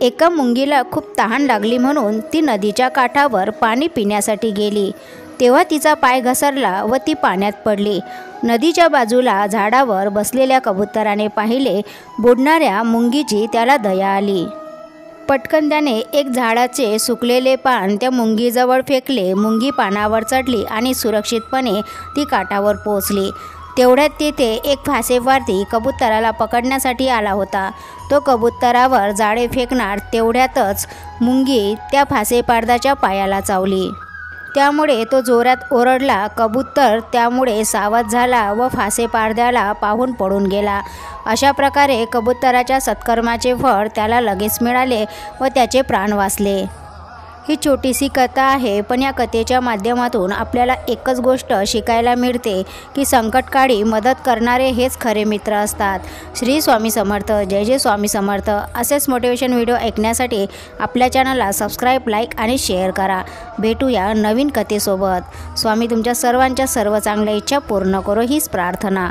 एका मुंगीला खूप तहान लागली म्हणून ती नदीच्या काठावर पाणी पिण्यासाठी गेली। तेव्हा तिचा पाय घसरला व ती पाण्यात पडली। नदीच्या बाजूला झाडावर बसलेल्या कबुतराने पाहिले। बुडणाऱ्या मुंगीची त्याला दया आली। पटकन त्याने एक झाडाचे सुकलेले पान त्या मुंगीजवळ फेकले। मुंगी पानावर चढली आणि सुरक्षितपणे ती काठावर पोहोचली। तेवढ्यात तेथे एक फासेवादी कबुतराला पकडण्यासाठी आला होता। तो कबुतरावर जाळे फेकणार तेवढ्यातच मुंगी त्या फासेपारदाच्या पायाला चावली। त्यामुळे तो जोरात ओरडला। कबूतर त्यामुळे सावध झाला व फासेपारद्याला पाहून पळून गेला। अशा प्रकारे कबुतराच्या सत्कर्माचे फळ त्याला लगेच मिळाले व त्याचे प्राण वाचले। ही छोटीशी कथा आहे, पण या कथेच्या माध्यमातून आपल्याला एकच गोष्ट शिकायला मिळते की संकटकाळी मदत करणारे हेच खरे मित्र असतात। श्री स्वामी समर्थ, जय जय स्वामी समर्थ। असेच मोटिवेशन व्हिडिओ ऐकण्यासाठी आपल्या चॅनलला सबस्क्राईब, लाईक आणि शेअर करा। भेटूया नवीन कथेसोबत। स्वामी तुमच्या सर्वांच्या सर्व चांगल्या इच्छा पूर्ण करो हीच प्रार्थना।